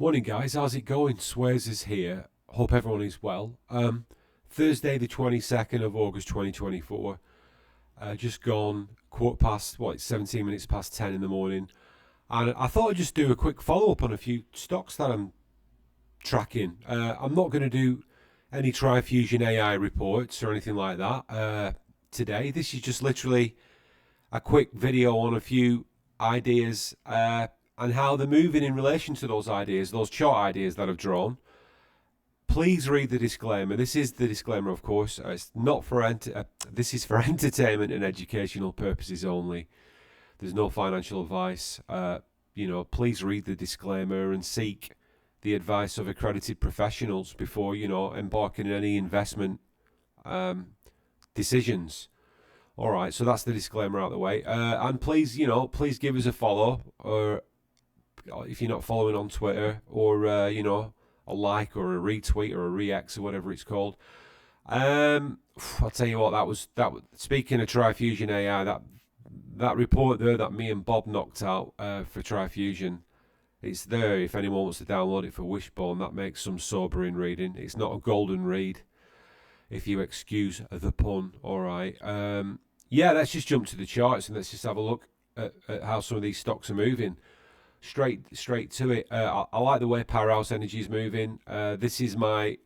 Morning, guys. How's it going? Swears is here. Hope everyone is well. Thursday, the 22nd of August, 2024. Just gone quarter past, it's 17 minutes past 10 in the morning. And I thought I'd just do a quick follow up on a few stocks that I'm tracking. I'm not going to do any Trifusion AI reports or anything like that today. This is just literally a quick video on a few ideas and how they're moving in relation to those ideas, those chart ideas that I've drawn. Please read the disclaimer. This is the disclaimer, of course. It's not for this is for entertainment and educational purposes only. There's no financial advice. Please read the disclaimer and seek the advice of accredited professionals before embarking in any investment decisions. All right, so that's the disclaimer out of the way. And please give us a follow, or if you're not following on Twitter, or a like or a retweet or a react or whatever it's called. I'll tell you what, that. Speaking of Trifusion AI, that report there that me and Bob knocked out for Trifusion, it's there if anyone wants to download it for Wishbone. That makes some sobering reading. It's not a golden read, if you excuse the pun. All right. Let's just jump to the charts and let's just have a look at how some of these stocks are moving. Straight to it. I like the way Powerhouse Energy is moving. This is my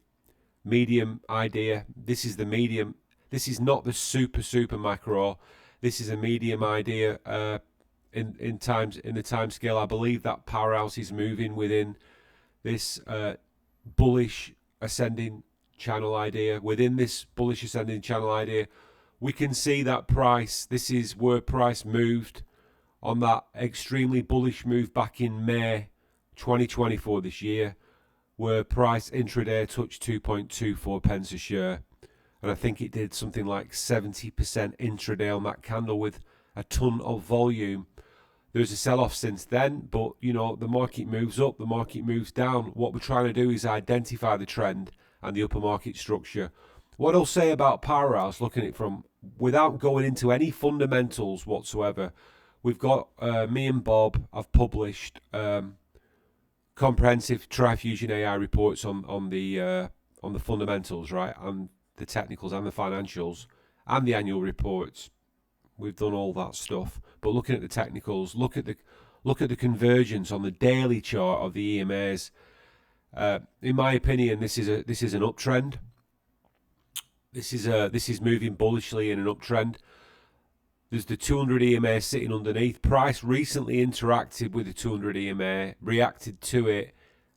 medium idea. This is the medium. This is not the super macro. This is a medium idea in the time scale. I believe that Powerhouse is moving within this bullish ascending channel idea. Within this bullish ascending channel idea, we can see that price. This is where price moved on that extremely bullish move back in May 2024 this year, where price intraday touched 2.24 pence a share. And I think it did something like 70% intraday on that candle with a ton of volume. There's a sell-off since then, but the market moves up, the market moves down. What we're trying to do is identify the trend and the upper market structure. What I'll say about Powerhouse, looking at it from without going into any fundamentals whatsoever, we've got me and Bob have published comprehensive Trifusion AI reports on the fundamentals, right, and the technicals and the financials and the annual reports. We've done all that stuff. But looking at the technicals, look at the convergence on the daily chart of the EMAs. In my opinion, this is an uptrend. This is moving bullishly in an uptrend. There's the 200 EMA sitting underneath. Price recently interacted with the 200 EMA, reacted to it.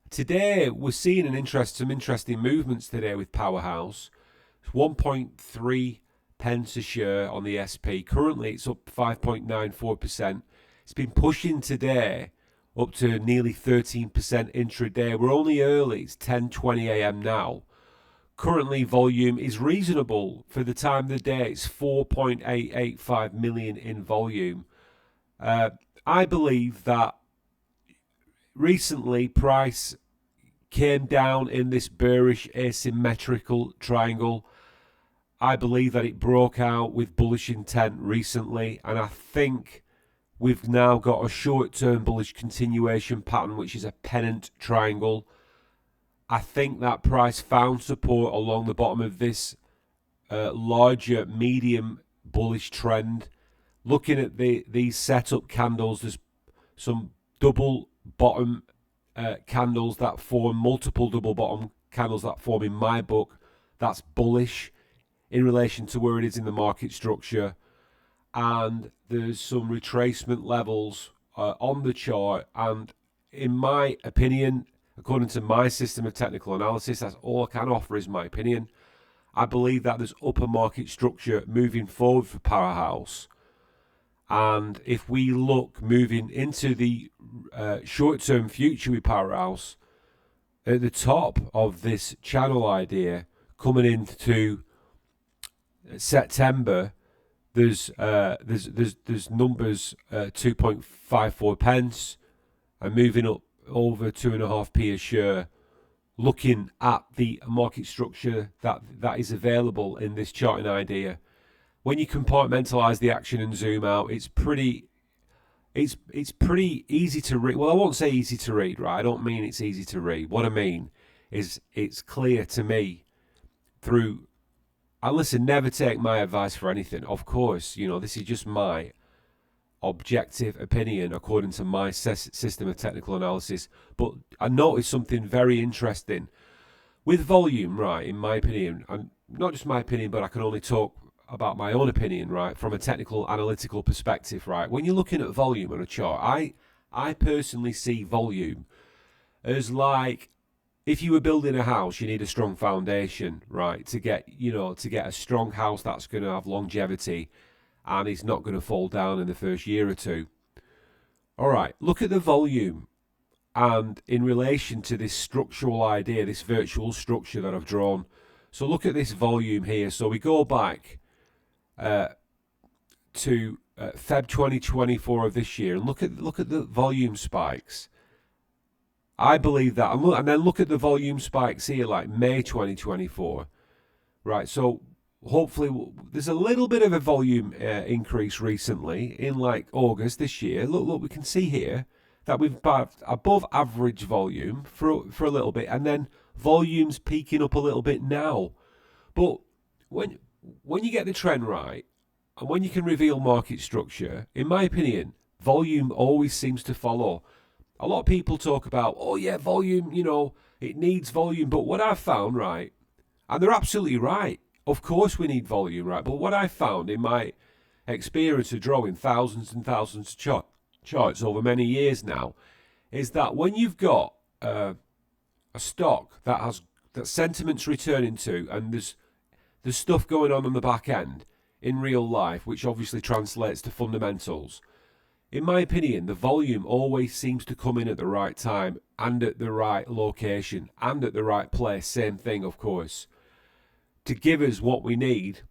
Today, we're seeing some interesting movements today with Powerhouse. It's 1.3 pence a share on the SP. Currently, it's up 5.94%. It's been pushing today up to nearly 13% intraday. We're only early. It's 10:20 a.m. now. Currently, volume is reasonable for the time of the day. It's 4.885 million in volume. I believe that recently price came down in this bearish asymmetrical triangle. I believe that it broke out with bullish intent recently, and I think we've now got a short-term bullish continuation pattern, which is a pennant triangle. I think that price found support along the bottom of this larger medium bullish trend. Looking at these setup candles, there's some double bottom candles that form, multiple double bottom candles that form in my book. That's bullish in relation to where it is in the market structure. And there's some retracement levels on the chart. And in my opinion, according to my system of technical analysis, that's all I can offer is my opinion. I believe that there's upper market structure moving forward for Powerhouse. And if we look moving into the short-term future with Powerhouse, at the top of this channel idea, coming into September, there's numbers 2.54 pence and moving up over 2.5p a share. Looking at the market structure that is available in this charting idea, when you compartmentalize the action and zoom out, it's pretty it's pretty easy to read. Well, I won't say easy to read, right? I don't mean it's easy to read. What I mean is it's clear to me through. And listen, never take my advice for anything. Of course, this is just my objective opinion according to my system of technical analysis. But I noticed something very interesting with volume, right? In my opinion, and not just my opinion, but I can only talk about my own opinion, right? From a technical analytical perspective, right? When you're looking at volume on a chart, I personally see volume as like if you were building a house, you need a strong foundation, right? To get a strong house that's going to have longevity and it's not going to fall down in the first year or two. All right, look at the volume. And in relation to this structural idea, this virtual structure that I've drawn. So look at this volume here. So we go back to Feb 2024 of this year and look at the volume spikes. I believe that, and then look at the volume spikes here, like May 2024, right? So hopefully there's a little bit of a volume increase recently in like August this year. Look, we can see here that we've got above average volume for a little bit, and then volume's peaking up a little bit now. But when you get the trend right, and when you can reveal market structure, in my opinion, volume always seems to follow. A lot of people talk about, oh yeah, volume, it needs volume. But what I've found, right, and they're absolutely right. Of course we need volume, right? But what I've found in my experience of drawing thousands and thousands of charts over many years now is that when you've got a stock that sentiment's returning to, and there's stuff going on the back end in real life, which obviously translates to fundamentals. In my opinion, the volume always seems to come in at the right time and at the right location and at the right place. Same thing, of course, to give us what we need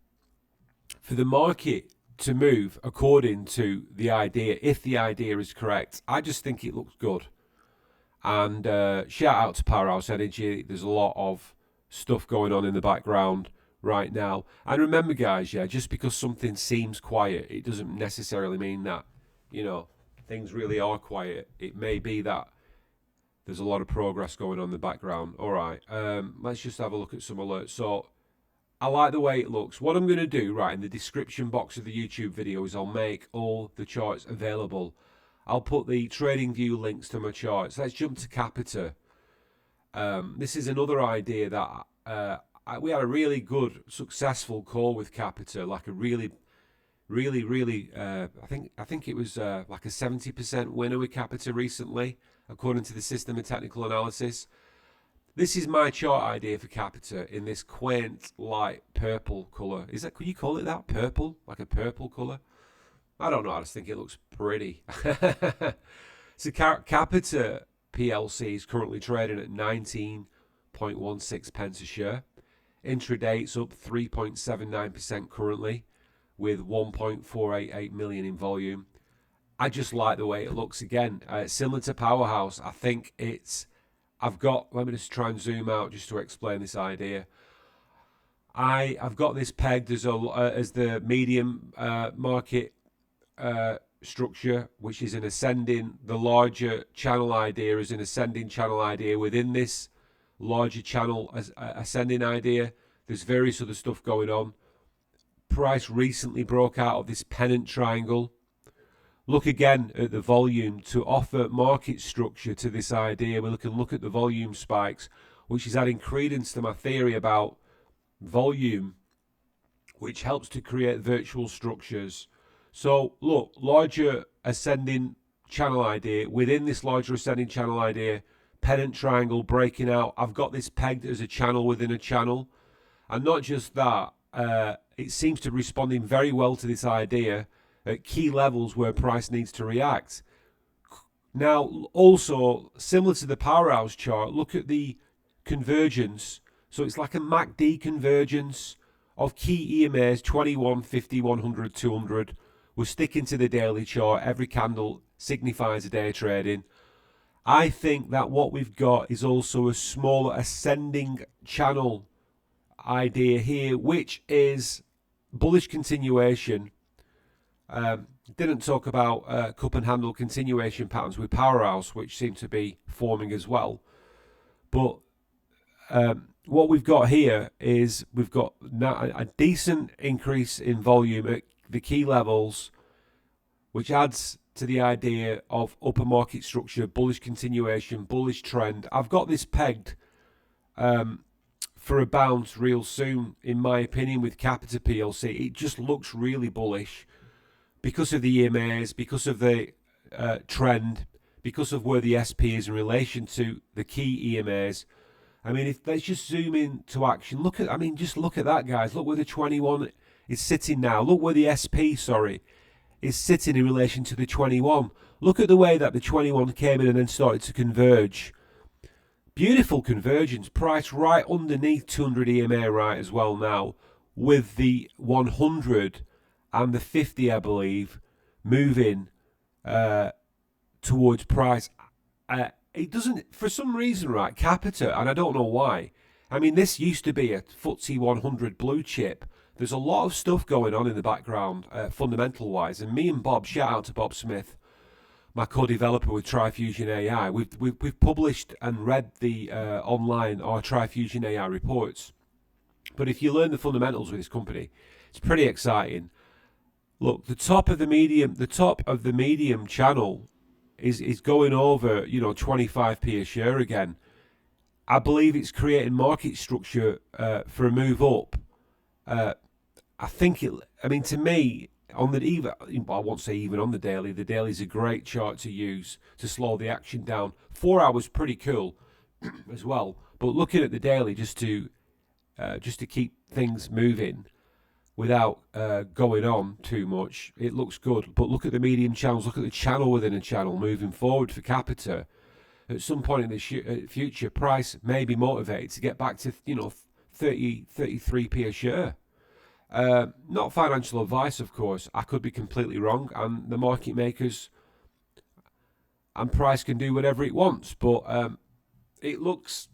for the market to move according to the idea, if the idea is correct. I just think it looks good. And shout out to Powerhouse Energy. There's a lot of stuff going on in the background right now. And remember, guys, just because something seems quiet, it doesn't necessarily mean that things really are quiet. It may be that there's a lot of progress going on in the background. All right, let's just have a look at some alerts. So I like the way it looks. What I'm going to do, right, in the description box of the YouTube video is I'll make all the charts available. I'll put the TradingView links to my charts. Let's jump to Capita. This is another idea that we had a really good, successful call with Capita, like a really I think it was like a 70% winner with Capita recently, according to the system of technical analysis. This is my chart idea for Capita in this quaint light purple colour. Could you call it that? Purple? Like a purple colour? I don't know, I just think it looks pretty. So Capita PLC is currently trading at 19.16 pence a share. Intraday it's up 3.79% currently, with 1.488 million in volume. I just like the way it looks again. Similar to Powerhouse, I think let me just try and zoom out just to explain this idea. I've got this pegged as the medium market structure, which is an ascending. The larger channel idea is an ascending channel idea. Within this larger channel ascending idea, there's various other stuff going on. Price recently broke out of this pennant triangle. Look again at the volume to offer market structure to this idea. We can look at the volume spikes, which is adding credence to my theory about volume, which helps to create virtual structures. So look, larger ascending channel idea. Within this larger ascending channel idea, pennant triangle breaking out. I've got this pegged as a channel within a channel. And not just that, it seems to be responding very well to this idea at key levels where price needs to react. Now, also, similar to the Powerhouse chart, look at the convergence. So it's like a MACD convergence of key EMAs, 21, 50, 100, 200. We're sticking to the daily chart. Every candle signifies a day of trading. I think that what we've got is also a smaller ascending channel idea here, which is bullish continuation. Didn't talk about cup and handle continuation patterns with Powerhouse, which seem to be forming as well. But what we've got here is we've got a decent increase in volume at the key levels, which adds to the idea of upper market structure, bullish continuation, bullish trend. I've got this pegged for a bounce real soon, in my opinion, with Capita PLC. It just looks really bullish because of the EMAs, because of the trend, because of where the SP is in relation to the key EMAs. I mean, let's just zoom in to action. Just look at that, guys. Look where the 21 is sitting now. Look where the SP, is sitting in relation to the 21. Look at the way that the 21 came in and then started to converge. Beautiful convergence. Price right underneath 200 EMA right as well now, with the 100 and the 50, I believe, moving towards price. It doesn't, for some reason, right, Capita, and I don't know why. I mean, this used to be a FTSE 100 blue chip. There's a lot of stuff going on in the background, fundamental-wise. And me and Bob, shout out to Bob Smith, my co-developer with Trifusion AI. We've published and read the online our Trifusion AI reports. But if you learn the fundamentals with this company, it's pretty exciting. Look, the top of the medium channel is going over, 25p a share again. I believe it's creating market structure for a move up. I think to me, on the I won't say even on the daily is a great chart to use to slow the action down. 4 hours pretty cool as well. But looking at the daily just to keep things moving without going on too much, it looks good. But look at the medium channels, look at the channel within a channel moving forward for Capita. At some point in the future, price may be motivated to get back to 33p a share. Not financial advice, of course. I could be completely wrong, and the market makers and price can do whatever it wants. But it looks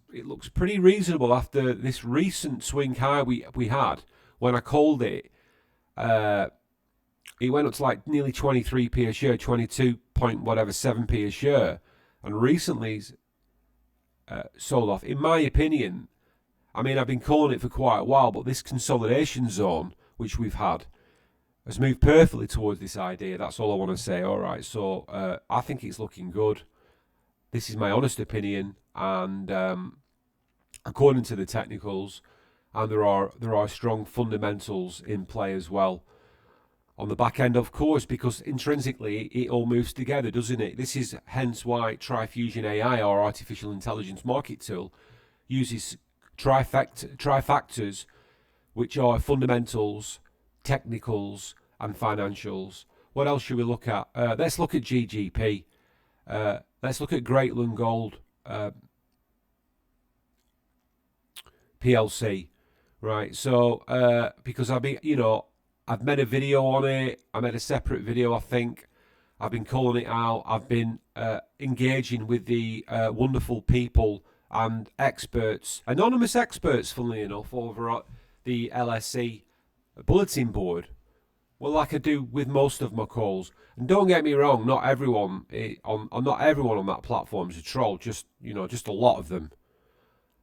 pretty reasonable after this recent swing high we had. When I called it, it went up to like nearly 23p a share, 22.7p a share, and recently sold off. In my opinion, I mean, I've been calling it for quite a while, but this consolidation zone, which we've had, has moved perfectly towards this idea. That's all I want to say. All right, so I think it's looking good. This is my honest opinion, and according to the technicals, and there are strong fundamentals in play as well. On the back end, of course, because intrinsically it all moves together, doesn't it? This is hence why Trifusion AI, our artificial intelligence market tool, uses trifactors, which are fundamentals, technicals, and financials. What else should we look at? Let's look at GGP. Let's look at Greatland Gold PLC. Right, so because I've made a video on it. I made a separate video, I think. I've been calling it out. I've been engaging with the wonderful people and experts, anonymous experts, funnily enough, over at the LSE bulletin board. Well, like I do with most of my calls. And don't get me wrong, not everyone on that platform is a troll. Just a lot of them.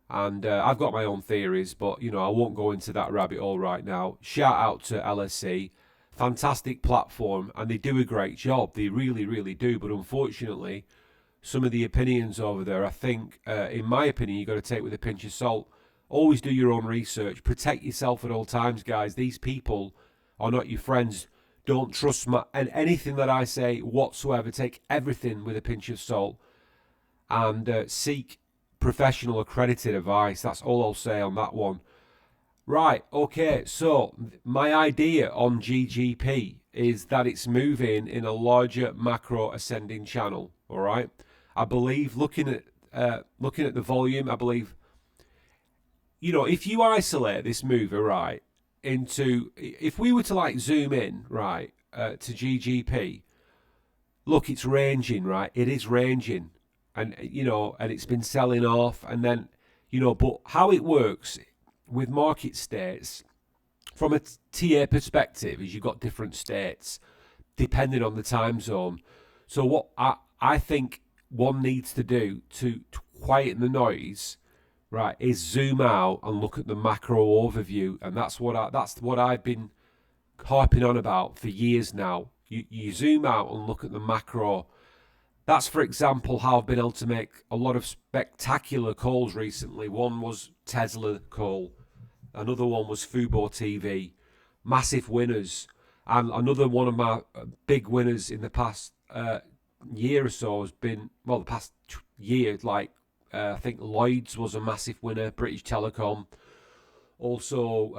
And I've got my own theories, but I won't go into that rabbit hole right now. Shout out to LSE, fantastic platform, and they do a great job. They really, really do. But unfortunately, some of the opinions over there, I think, in my opinion, you've got to take with a pinch of salt. Always do your own research. Protect yourself at all times, guys. These people are not your friends. Don't trust anything that I say whatsoever. Take everything with a pinch of salt and seek professional accredited advice. That's all I'll say on that one. Right, okay, so my idea on GGP is that it's moving in a larger macro ascending channel. All right, I believe looking at the volume, I believe if you isolate this mover right into, if we were to like zoom in right to GGP, look, it's ranging, right? It is ranging. And and it's been selling off, and then but how it works with market states from a TA perspective is you've got different states. depending on the time zone. So what I think one needs to do to quieten the noise, right, is zoom out and look at the macro overview, and that's what I've been harping on about for years now. You zoom out and look at the macro. That's, for example, how I've been able to make a lot of spectacular calls recently. One was Tesla call, another one was Fubo TV, massive winners, and another one of my big winners in the past year or so has been, well, the past year, like I think Lloyd's was a massive winner, British Telecom. Also,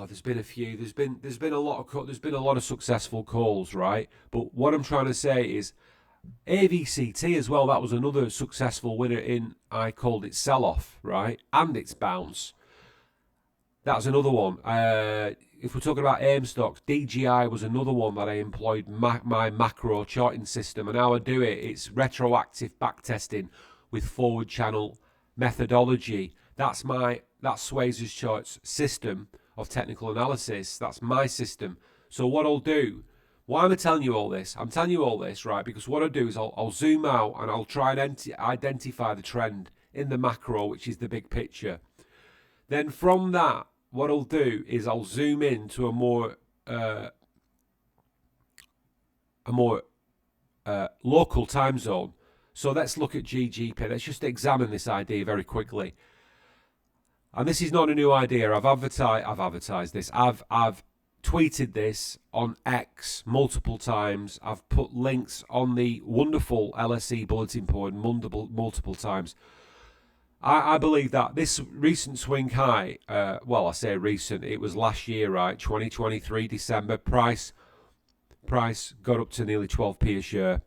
there's been a few. There's been a lot of successful calls, right? But what I'm trying to say is AVCT as well. That was another successful winner in, I called it sell off, right, and its bounce. That's another one. If we're talking about AIM stocks, DGI was another one that I employed my macro charting system, and how I do it, it's retroactive backtesting with forward channel methodology. That's Swayze's charts system of technical analysis. That's my system. So what I'll do, why am I telling you all this? I'm telling you all this, right, because what I'll do is I'll zoom out and I'll try and identify the trend in the macro, which is the big picture. Then from that, what I'll do is I'll zoom in to a more local time zone. So let's look at GGP. Let's just examine this idea very quickly. And this is not a new idea. I've advertised this. I've tweeted this on X multiple times. I've put links on the wonderful LSE bulletin board multiple times. I believe that this recent swing high, well, I say recent, it was last year, right? 2023 December. Price got up to nearly 12p a share.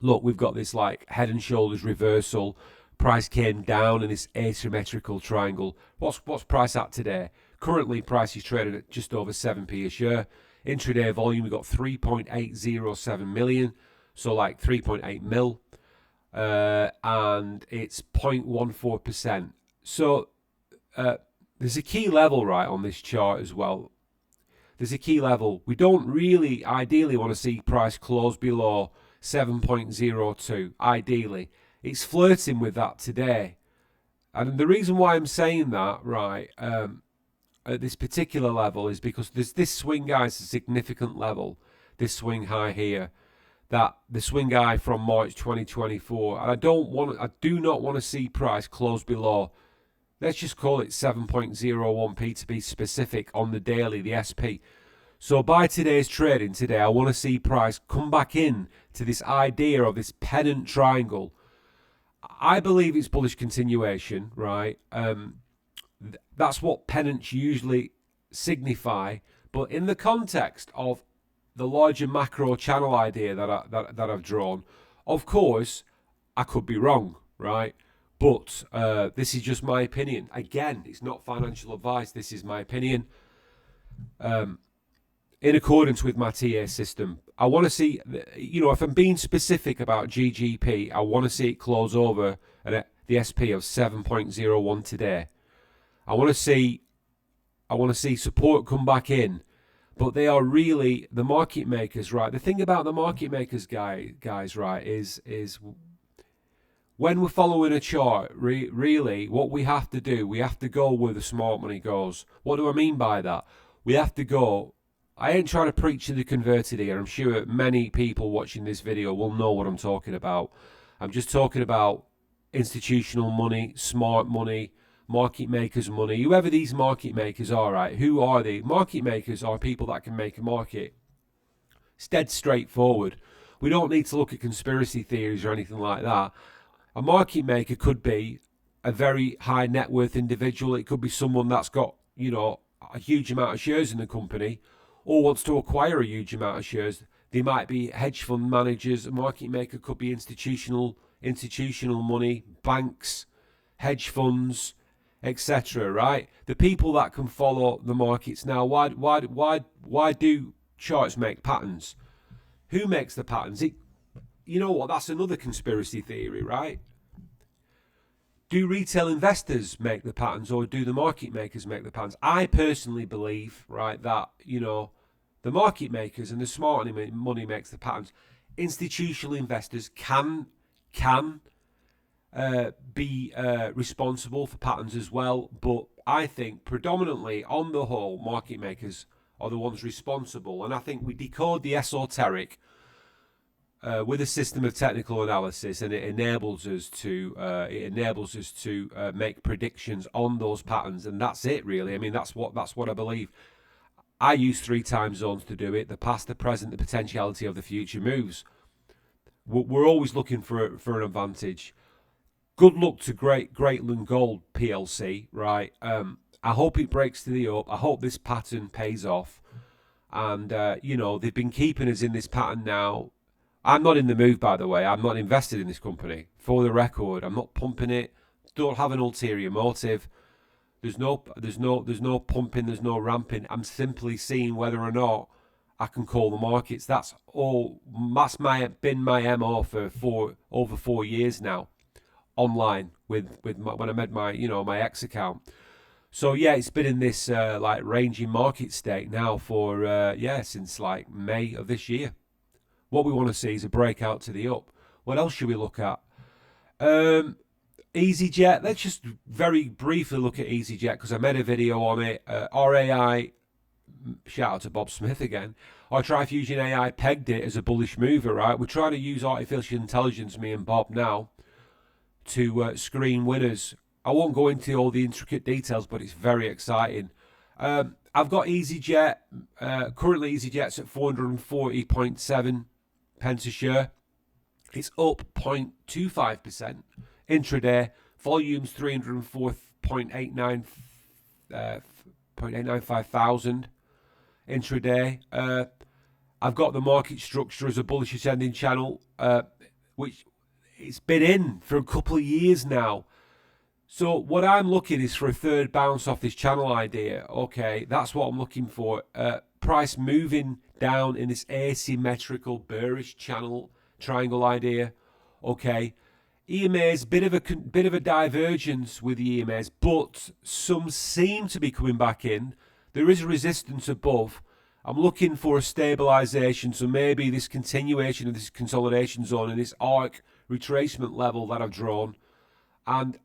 Look, we've got this like head and shoulders reversal. Price came down in this asymmetrical triangle. What's price at today? Currently, price is trading at just over 7p a share. Intraday volume, we've got 3.807 million, so like 3.8 mil. And it's 0.14%. So there's a key level, right, on this chart as well. There's a key level. We don't really ideally want to see price close below 7.02, ideally. It's flirting with that today. And the reason why I'm saying that, right, at this particular level is because this swing high is a significant level, this swing high here, that the swing high from March 2024, and I do not want to see price close below, let's just call it 7.01p to be specific on the daily, the SP. So by today's trading today, I want to see price come back in to this idea of this pennant triangle. I believe it's bullish continuation, right? That's what pennants usually signify, but in the context of the larger macro channel idea that I've drawn, of course, I could be wrong, right? But this is just my opinion. Again, it's not financial advice. This is my opinion. In accordance with my TA system, I want to see, if I'm being specific about GGP, I want to see it close over at the SP of 7.01 today. I want to see support come back in, but they are really the market makers, right? The thing about the market makers, guys, right, is when we're following a chart, really, what we have to do, we have to go where the smart money goes. What do I mean by that? We have to go. I ain't trying to preach to the converted here. I'm sure many people watching this video will know what I'm talking about. I'm just talking about institutional money, smart money, market makers money, whoever these market makers are, right? Who are they? Market makers are people that can make a market. It's dead straightforward. We don't need to look at conspiracy theories or anything like that. A market maker could be a very high net worth individual. It could be someone that's got, a huge amount of shares in the company, or wants to acquire a huge amount of shares. They might be hedge fund managers. A market maker could be institutional money, banks, hedge funds, etc. Right? The people that can follow the markets. Now, why do charts make patterns? Who makes the patterns? You know what? That's another conspiracy theory, right? Do retail investors make the patterns, or do the market makers make the patterns? I personally believe, right, that the market makers and the smart money makes the patterns. Institutional investors can be responsible for patterns as well, but I think predominantly, on the whole, market makers are the ones responsible. And I think we decode the esoteric with a system of technical analysis, and it enables us to make predictions on those patterns, and that's it really. I mean, that's what I believe. I use 3 time zones to do it: the past, the present, the potentiality of the future moves. We're always looking for an advantage. Good luck to Greatland Gold PLC, right? I hope it breaks to the up. I hope this pattern pays off. And, they've been keeping us in this pattern now. I'm not in the move, by the way. I'm not invested in this company. For the record, I'm not pumping it. Don't have an ulterior motive. There's no pumping. There's no ramping. I'm simply seeing whether or not I can call the markets. That's all. That's been my MO for over 4 years now, online when I made my X account. So yeah, it's been in this ranging market state now for since like May of this year. What we want to see is a breakout to the up. What else should we look at? EasyJet. Let's just very briefly look at EasyJet because I made a video on it. RAI. Shout out to Bob Smith again. Our Trifusion AI pegged it as a bullish mover, right? We're trying to use artificial intelligence, me and Bob, now to screen winners. I won't go into all the intricate details, but it's very exciting. I've got EasyJet. Currently, EasyJet's at 440.7 pence a share. It's up 0.25%. Intraday, volume's 304.895 thousand. Intraday. I've got the market structure as a bullish ascending channel, which it's been in for a couple of years now. So what I'm looking is for a third bounce off this channel idea. Okay, that's what I'm looking for. Price moving down in this asymmetrical bearish channel triangle idea. Okay, EMAs, bit of a divergence with the EMAs, but some seem to be coming back in. There is resistance above. I'm looking for a stabilization, so maybe this continuation of this consolidation zone and this arc retracement level that I've drawn, and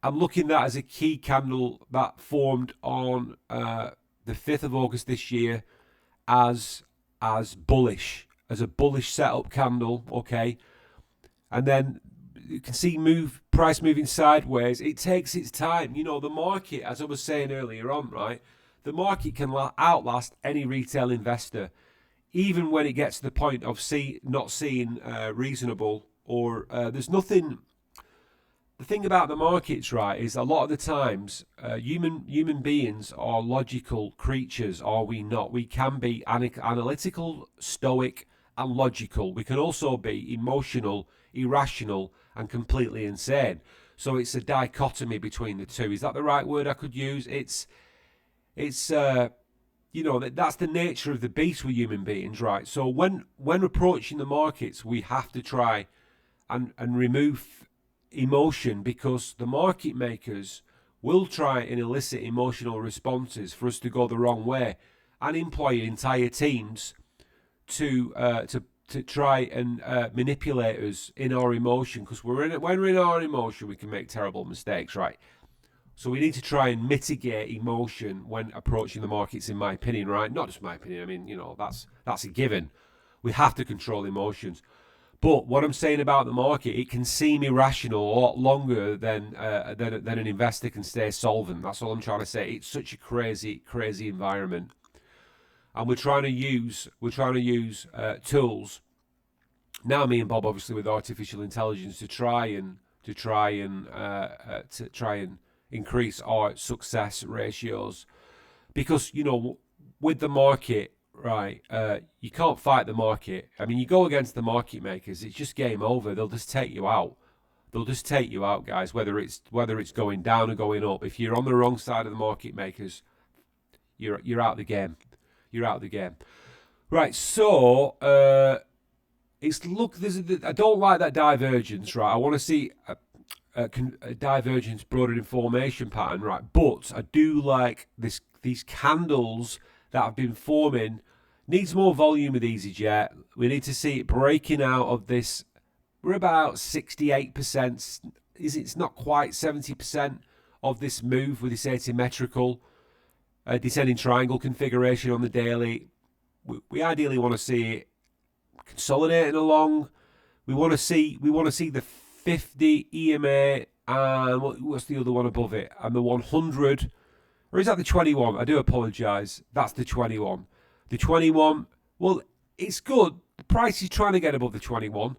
I'm looking at that as a key candle that formed on the 5th of August this year as bullish, as a bullish setup candle, okay? And then you can see price moving sideways. It takes its time. The market, as I was saying earlier on, right? The market can outlast any retail investor, even when it gets to the point of not seeing reasonable or there's nothing. The thing about the markets, right, is a lot of the times human beings are logical creatures, are we not? We can be analytical, stoic, and logical. We can also be emotional, irrational, and completely insane. So it's a dichotomy between the two. Is that the right word I could use? It's that's the nature of the beast with human beings, right? So when approaching the markets, we have to try and remove emotion, because the market makers will try and elicit emotional responses for us to go the wrong way, and employ entire teams to try and manipulate us in our emotion, because when we're in our emotion we can make terrible mistakes, right? So we need to try and mitigate emotion when approaching the markets, in my opinion, right? Not just my opinion. I mean, that's a given. We have to control emotions. But what I'm saying about the market, it can seem irrational a lot longer than an investor can stay solvent. That's all I'm trying to say. It's such a crazy environment, and we're trying to use tools now. Me and Bob, obviously, with artificial intelligence, to try and increase our success ratios, because with the market. Right, you can't fight the market. I mean, you go against the market makers, it's just game over. They'll just take you out. Guys. Whether it's going down or going up. If you're on the wrong side of the market makers, you're out the game. You're out the game. Right. So I don't like that divergence. Right. I want to see a divergence broader in formation pattern. Right. But I do like these candles that have been forming Needs more volume with EasyJet. We need to see it breaking out of this. We're about 68%. It's not quite 70% of this move with this asymmetrical descending triangle configuration on the daily. We ideally want to see it consolidating along. We want to see the 50 EMA and what's the other one above it? And the 100, or is that the 21? I do apologise. That's the 21. The 21. Well, it's good. The price is trying to get above the 21,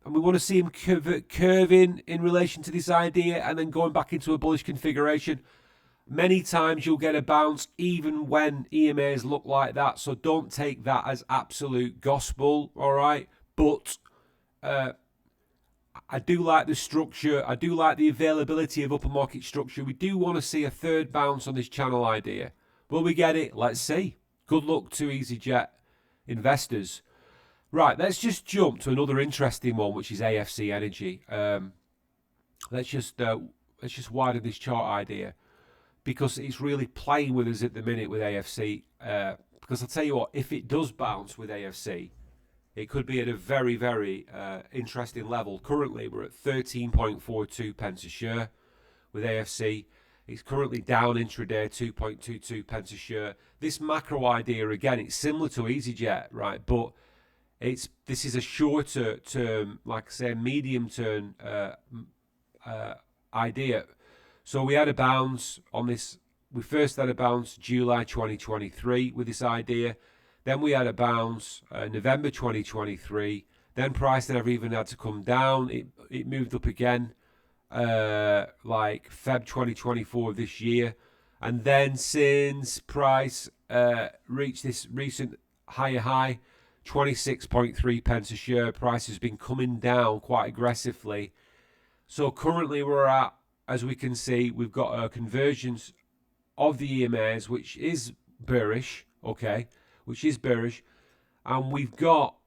and we want to see him curving in relation to this idea, and then going back into a bullish configuration. Many times you'll get a bounce even when EMAs look like that, so don't take that as absolute gospel, all right? But I do like the structure. I do like the availability of upper market structure. We do want to see a third bounce on this channel idea. Will we get it? Let's see. Good luck to EasyJet investors. Right, let's just jump to another interesting one, which is AFC Energy. Let's just widen this chart idea, because it's really playing with us at the minute with AFC. Because I'll tell you what, if it does bounce with AFC, it could be at a very, very interesting level. Currently, we're at 13.42 pence a share with AFC. It's currently down intraday, 2.22 pence a share. This macro idea, again, it's similar to EasyJet, right? But this is a shorter term, like I say, medium term idea. So we had a bounce on this. We first had a bounce July 2023 with this idea. Then we had a bounce November 2023. Then price never even had to come down. It moved up again like Feb 2024 of this year. And then since price reached this recent higher high, 26.3 pence a share, price has been coming down quite aggressively. So currently we're at, as we can see, we've got a convergence of the EMAs, which is bearish, okay, which is bearish. And we've got,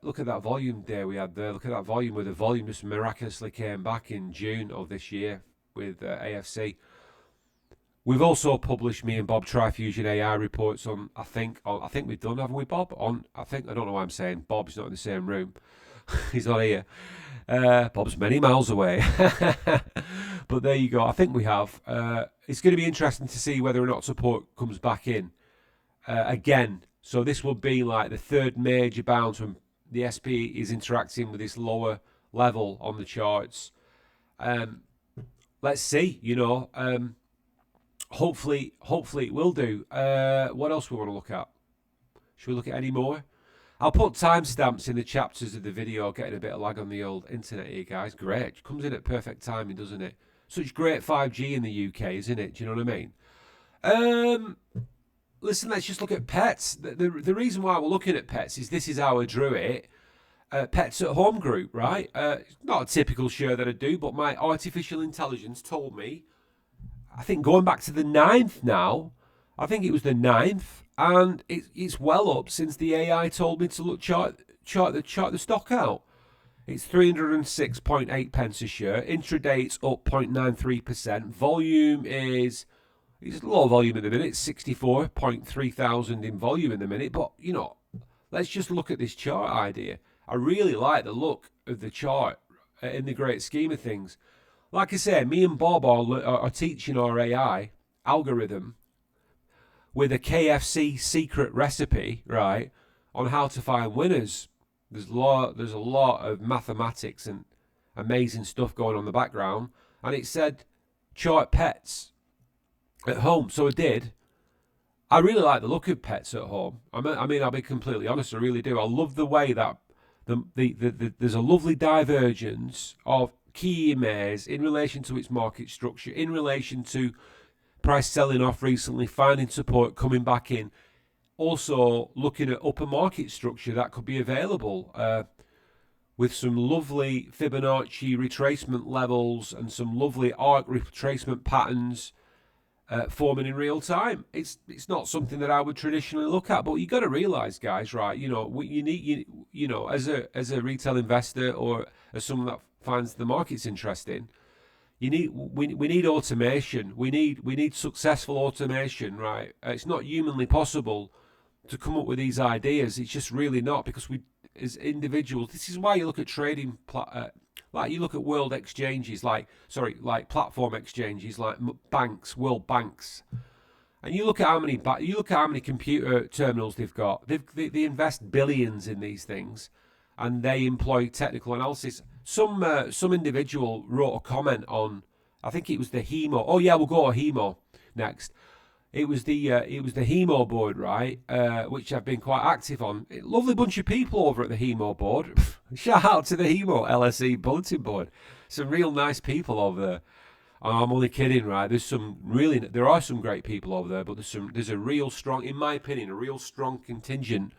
look at that volume there we had there. Look at that volume, where the volume just miraculously came back in June of this year with AFC. We've also published, me and Bob, Trifusion AI reports on, I think we've done, haven't we, Bob? I don't know why I'm saying Bob's not in the same room. He's not here. Bob's many miles away. But there you go. I think we have. It's going to be interesting to see whether or not support comes back in again. So this will be like the third major bounce when the SP is interacting with this lower level on the charts. Let's see, hopefully it will do. What else we want to look at? Should we look at any more? I'll put timestamps in the chapters of the video. Getting a bit of lag on the old internet here, guys. Great. Comes in at perfect timing, doesn't it? Such great 5G in the UK, isn't it? Do you know what I mean? Listen, let's just look at pets. The reason why we're looking at pets is this is how I drew it. Pets at Home Group, right? It's not a typical share that I do, but my artificial intelligence told me, I think going back to the 9th now, I think it was the 9th, and it's well up since the AI told me to look chart the stock out. It's 306.8 pence a share. Intraday it's up 0.93%. Volume it's low volume in the minute, 64.3 thousand in volume in the minute. But let's just look at this chart idea. I really like the look of the chart in the great scheme of things. Like I say, me and Bob are teaching our AI algorithm with a KFC secret recipe, right, on how to find winners. There's a lot of mathematics and amazing stuff going on in the background, and it said chart pets at home. So I did. I really like the look of pets at home. I mean, I'll be completely honest, I really do. I love the way that there's a lovely divergence of key EMAs in relation to its market structure, in relation to price selling off recently, finding support, coming back in. Also looking at upper market structure that could be available with some lovely Fibonacci retracement levels and some lovely arc retracement patterns forming in real time. It's not something that I would traditionally look at, but you got to realize, guys, right? You need as a retail investor or as someone that finds the markets interesting, we need automation. We need successful automation, right? It's not humanly possible to come up with these ideas. It's just really not, because we, as individuals, this is why you look at trading, like you look at world exchanges, like platform exchanges, like banks, world banks, and you look at how many computer terminals they've got. They invest billions in these things, and they employ technical analysis. Some individual wrote a comment on, I think it was the HEMO. Oh yeah, we'll go to HEMO next. It was the HEMO board, right? Which I've been quite active on. Lovely bunch of people over at the HEMO board. Shout out to the HEMO LSE bulletin board. Some real nice people over there. I'm only kidding, right? There are some great people over there, but there's a real strong, in my opinion, a real strong contingent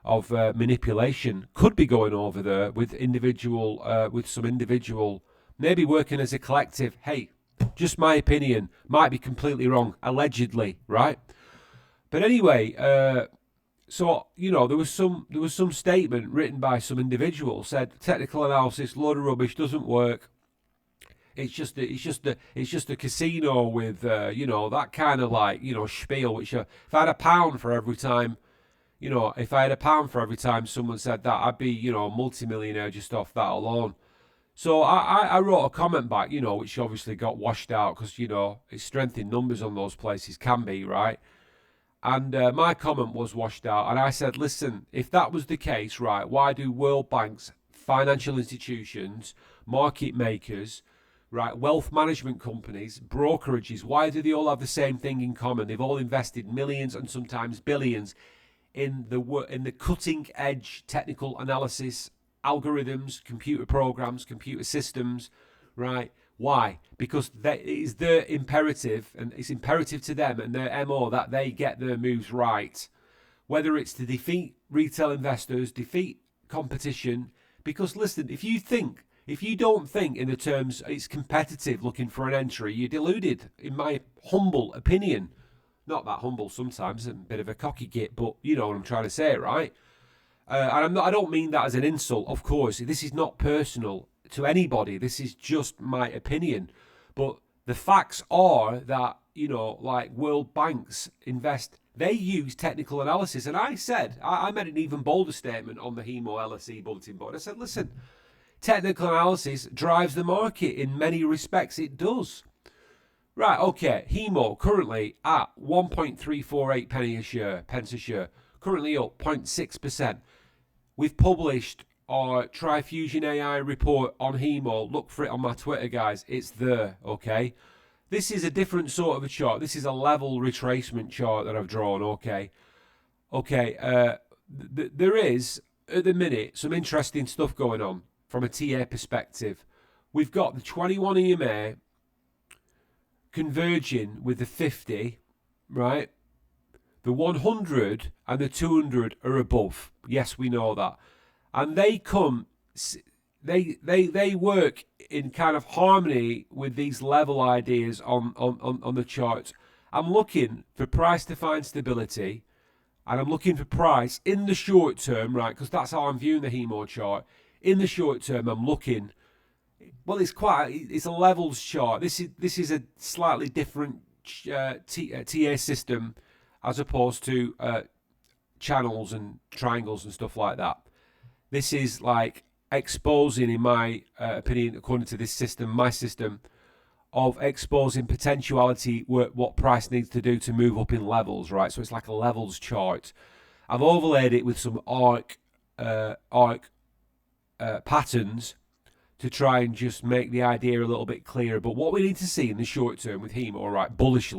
of manipulation could be going over there with some individual, maybe working as a collective. Hey, just my opinion, might be completely wrong, allegedly, right? But anyway, so there was some statement written by some individual, said technical analysis, load of rubbish, doesn't work. It's just a casino with that kind of spiel. Which if I had a pound for every time, someone said that, I'd be a multimillionaire just off that alone. So I wrote a comment back, which obviously got washed out because it's strength in numbers on those places can be, right. And my comment was washed out, and I said, listen, if that was the case, right, why do world banks, financial institutions, market makers, right, wealth management companies, brokerages, why do they all have the same thing in common? They've all invested millions and sometimes billions in the cutting edge technical analysis, algorithms, computer programs, computer systems, right? Why? Because it is their imperative, and it's imperative to them and their MO that they get their moves right. Whether it's to defeat retail investors, defeat competition. Because listen, if you don't think in the terms it's competitive looking for an entry, you're deluded, in my humble opinion. Not that humble sometimes, a bit of a cocky git, but you know what I'm trying to say, right? And I don't mean that as an insult, of course. This is not personal to anybody. This is just my opinion. But the facts are that, like world banks invest, they use technical analysis. And I said, I made an even bolder statement on the HEMO LSE bulletin board. I said, listen, technical analysis drives the market in many respects. It does. Right, okay, HEMO currently at 1.348 pence a share, currently up 0.6%. We've published our Trifusion AI report on HEMO. Look for it on my Twitter, guys. It's there, okay? This is a different sort of a chart. This is a level retracement chart that I've drawn, okay? Okay, there is, at the minute, some interesting stuff going on from a TA perspective. We've got the 21 EMA converging with the 50, right? The 100 and the 200 are above. Yes, we know that. And they work in kind of harmony with these level ideas on the charts. I'm looking for price to find stability, and I'm looking for price in the short term, right? Because that's how I'm viewing the HEMO chart. In the short term, I'm looking. Well, it's a levels chart. This is a slightly different TA system as opposed to channels and triangles and stuff like that. This is like exposing, in my opinion, according to this system, my system, of exposing potentiality, what price needs to do to move up in levels, right? So it's like a levels chart. I've overlaid it with some arc patterns to try and just make the idea a little bit clearer. But what we need to see in the short term with HEMO, right, bullish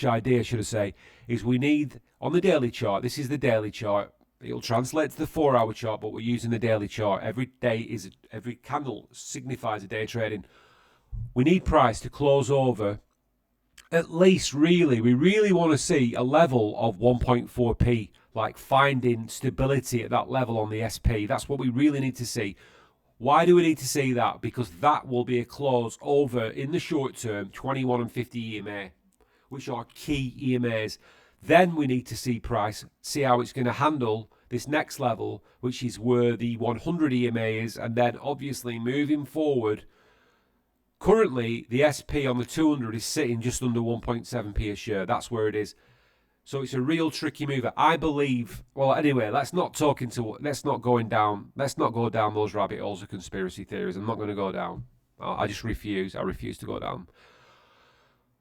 idea, should I say, is we need, on the daily chart, this is the daily chart, it'll translate to the 4-hour chart, but we're using the daily chart. Every candle signifies a day trading. We need price to close over, at least we really want to see a level of 1.4p, like finding stability at that level on the SP. That's what we really need to see. Why do we need to see that? Because that will be a close over, in the short term, 21 and 50 EMA, which are key EMAs. Then we need to see price, see how it's going to handle this next level, which is where the 100 EMA is, and then obviously moving forward. Currently, the SP on the 200 is sitting just under 1.7p a share. That's where it is. So it's a real tricky mover. I believe. Well, anyway, let's not go down those rabbit holes of conspiracy theories. I'm not going to go down. I just refuse. I refuse to go down.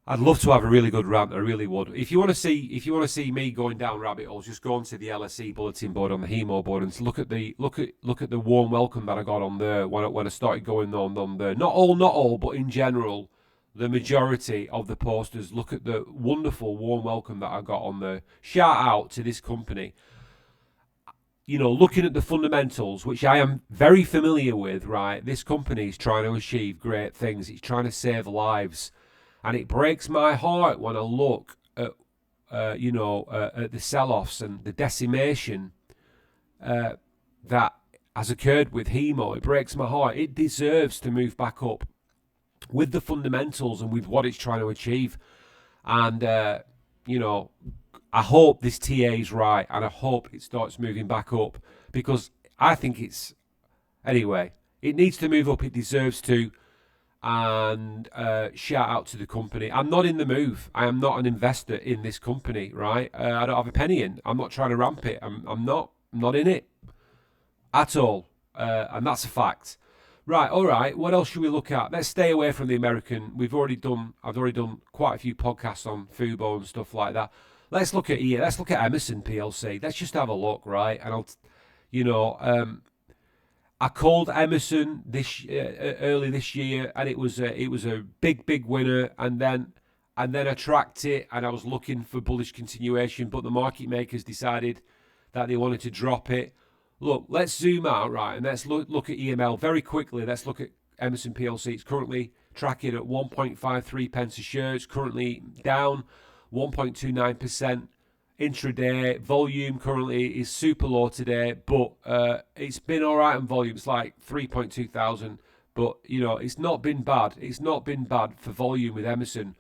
I'd love to have a really good rant. I really would. If you want to see me going down rabbit holes, just go onto the LSE bulletin board on the HEMO board and look at the warm welcome that I got on there when I started going on there. Not all, but in general, the majority of the posters. Look at the wonderful warm welcome that I got on there. Shout out to this company. Looking at the fundamentals, which I am very familiar with, right? This company is trying to achieve great things. It's trying to save lives. And it breaks my heart when I look at, at the sell-offs and the decimation that has occurred with HEMO. It breaks my heart. It deserves to move back up with the fundamentals and with what it's trying to achieve. And, I hope this TA is right, and I hope it starts moving back up, because I think anyway, it needs to move up. It deserves to. And shout out to the company. I'm not in the move. I am not an investor in this company, right? I don't have a penny in. I'm not trying to ramp it. I'm not in it at all. And that's a fact. Right, all right. What else should we look at? Let's stay away from the American. I've already done quite a few podcasts on Fubo and stuff like that. Let's look at Emerson PLC. Let's just have a look, right? And I called Emerson early this year, and it was a big winner, and then I tracked it, and I was looking for bullish continuation, but the market makers decided that they wanted to drop it. Look, let's zoom out, right, and let's look at EML very quickly. Let's look at Emerson PLC. It's currently tracking at 1.53 pence a share. It's currently down 1.29%. Intraday volume currently is super low today, but it's been all right on volume. It's like 3.2 thousand, but it's not been bad. It's not been bad for volume with Emerson.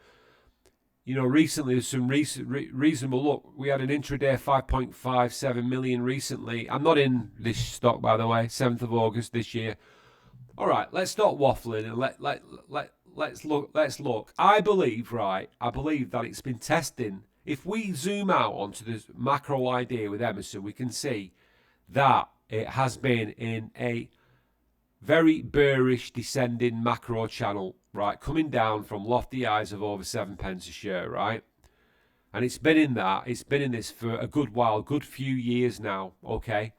Recently there's some reasonable look. We had an intraday 5.57 million recently. I'm not in this stock, by the way. 7th of August this year. All right, let's stop waffling and let's look. I believe that it's been testing. If we zoom out onto this macro idea with Emerson, we can see that it has been in a very bearish descending macro channel, right? Coming down from lofty highs of over 7 pence a share, right? And it's been in this for a good while, good few years now, okay?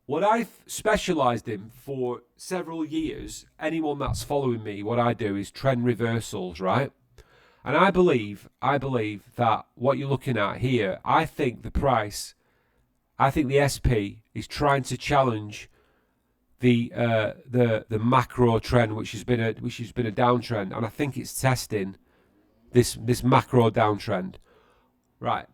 What I've specialised in for several years, anyone that's following me, what I do is trend reversals, right? And I believe that what you're looking at here, I think the SP is trying to challenge the macro trend, which has been a downtrend, and I think it's testing this macro downtrend. Right.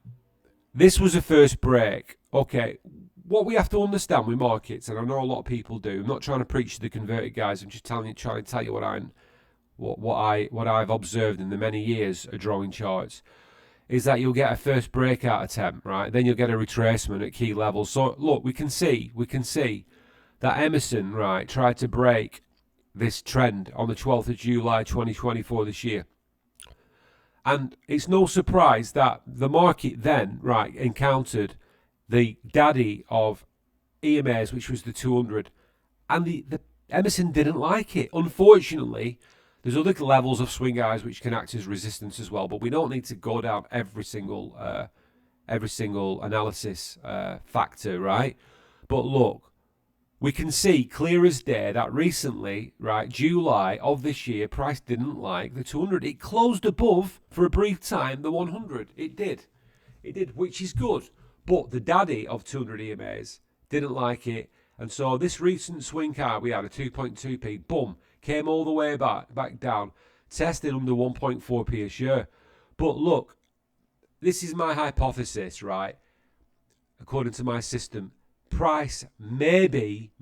This was a first break. Okay. What we have to understand with markets, and I know a lot of people do, I'm not trying to preach to the converted guys, I'm just trying to tell you what I've observed in the many years of drawing charts, is that you'll get a first breakout attempt, right? Then you'll get a retracement at key levels. So look, we can see that Emerson, right, tried to break this trend on the 12th of July 2024 this year. And it's no surprise that the market then, right, encountered the daddy of EMAs, which was the 200, and the Emerson didn't like it. Unfortunately, there's other levels of swing highs which can act as resistance as well, but we don't need to go down every single analysis factor, right? But look, we can see clear as day that recently, right, July of this year, price didn't like the 200. It closed above, for a brief time, the 100. It did, which is good. But the daddy of 200 EMAs didn't like it. And so this recent swing high we had, a 2.2p, boom, came all the way back down, tested under 1.4p a share. But look, this is my hypothesis, right? According to my system, price may be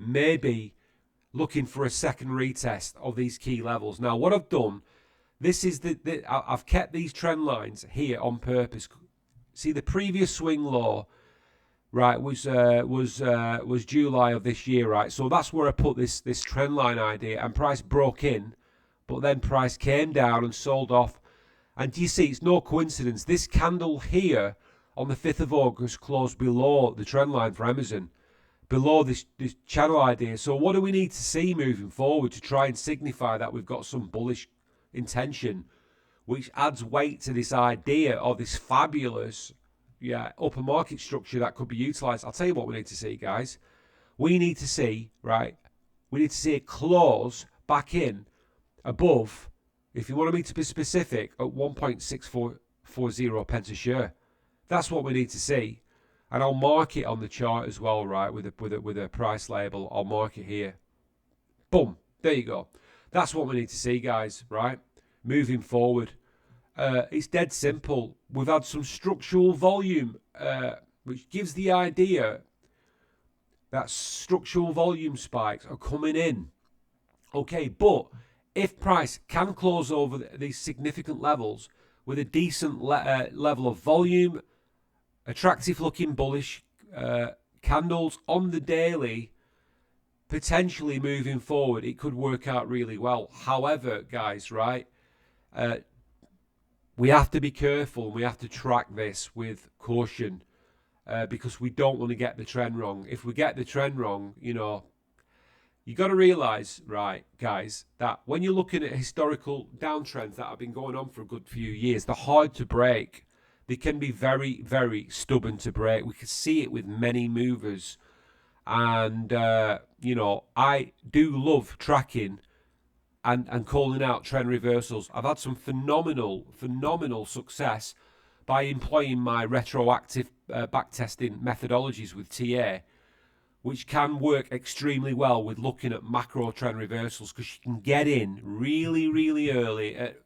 looking for a second retest of these key levels. Now, what I've done, this is I've kept these trend lines here on purpose. See, the previous swing low, right, was July of this year, right? So that's where I put this trend line idea, and price broke in, but then price came down and sold off And do you see, it's no coincidence. This candle here on the 5th of August closed below the trend line for Amazon, below this channel idea. So what do we need to see moving forward to try and signify that we've got some bullish intention, which adds weight to this idea of this fabulous upper market structure that could be utilized? I'll tell you what we need to see, guys. We need to see, right, we need to see it close back in above, if you want me to be specific, at 1.6440 pence a share. That's what we need to see. And I'll mark it on the chart as well, right, with a price label. I'll mark it here. Boom. There you go. That's what we need to see, guys, right? Moving forward. It's dead simple. We've had some structural volume, which gives the idea that structural volume spikes are coming in. Okay, but if price can close over these significant levels with a decent level of volume, attractive looking bullish candles on the daily, potentially moving forward, it could work out really well. However, guys, right, we have to be careful and we have to track this with caution, because we don't want to get the trend wrong. If we get the trend wrong, you got to realize, right, guys, that when you're looking at historical downtrends that have been going on for a good few years, they're hard to break. They can be very, very stubborn to break. We can see it with many movers. And, I do love tracking and calling out trend reversals. I've had some phenomenal success by employing my retroactive backtesting methodologies with TA, which can work extremely well with looking at macro trend reversals, because you can get in really, really early at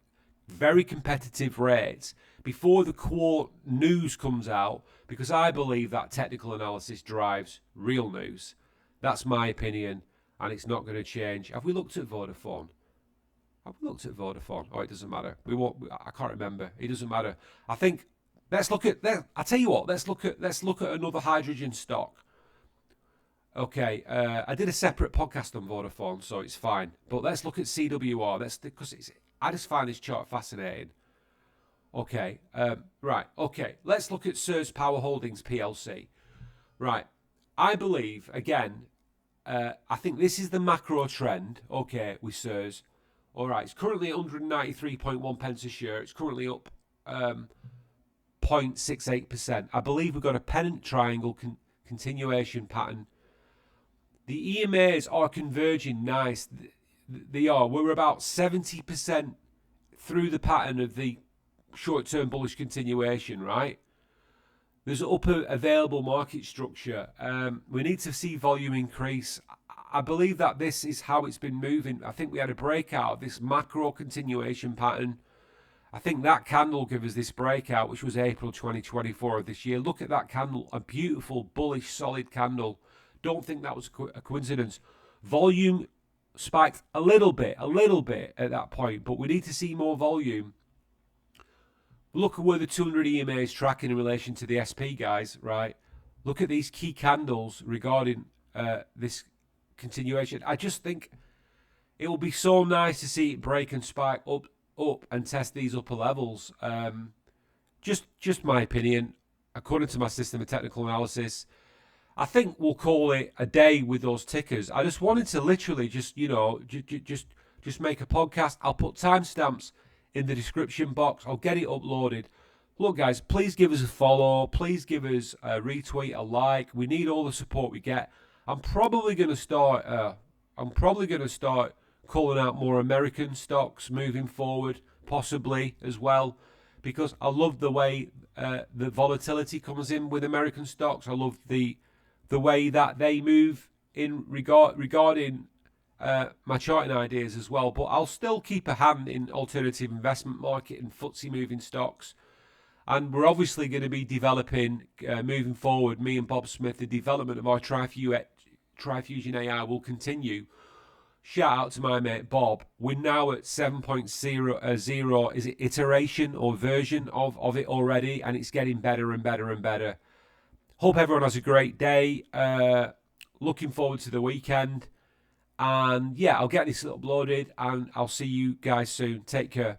very competitive rates before the quote news comes out, because I believe that technical analysis drives real news. That's my opinion, and it's not going to change. Have we looked at Vodafone? Oh, it doesn't matter. We won't. I can't remember. It doesn't matter. I think let's look at. I tell you what. Let's look at another hydrogen stock. Okay, I did a separate podcast on Vodafone, so it's fine. But let's look at CWR. I just find this chart fascinating. Okay, right. Okay, let's look at Surge Power Holdings PLC. Right, I believe again. I think this is the macro trend. Okay, with Surge. All right, it's currently at 193.1 pence a share. It's currently up 0.68%. I believe we've got a pennant triangle continuation pattern. The EMAs are converging nice. They are. We're about 70% through the pattern of the short-term bullish continuation, right? There's an upper available market structure. We need to see volume increase. I believe that this is how it's been moving. I think we had a breakout of this macro continuation pattern. I think that candle gave us this breakout, which was April 2024 of this year. Look at that candle, a beautiful, bullish, solid candle. Don't think that was a coincidence. Volume spiked a little bit at that point, but we need to see more volume. Look at where the 200 EMA is tracking in relation to the SP, guys, right? Look at these key candles regarding this continuation. I just think it will be so nice to see it break and spike up and test these upper levels. Just my opinion. According to my system of technical analysis, I think we'll call it a day with those tickers. I just wanted to literally just make a podcast. I'll put timestamps in the description box. I'll get it uploaded. Look, guys, please give us a follow. Please give us a retweet, a like. We need all the support we get. I'm probably going to start calling out more American stocks moving forward, possibly as well, because I love the way the volatility comes in with American stocks. I love the way that they move in regarding my charting ideas as well. But I'll still keep a hand in alternative investment market and FTSE moving stocks. And we're obviously going to be developing, moving forward, me and Bob Smith, the development of our Trifusion AI will continue. Shout out to my mate Bob. We're now at 7.0, is it iteration or version of it already? And it's getting better and better and better. Hope everyone has a great day. Looking forward to the weekend. And yeah, I'll get this uploaded and I'll see you guys soon. Take care.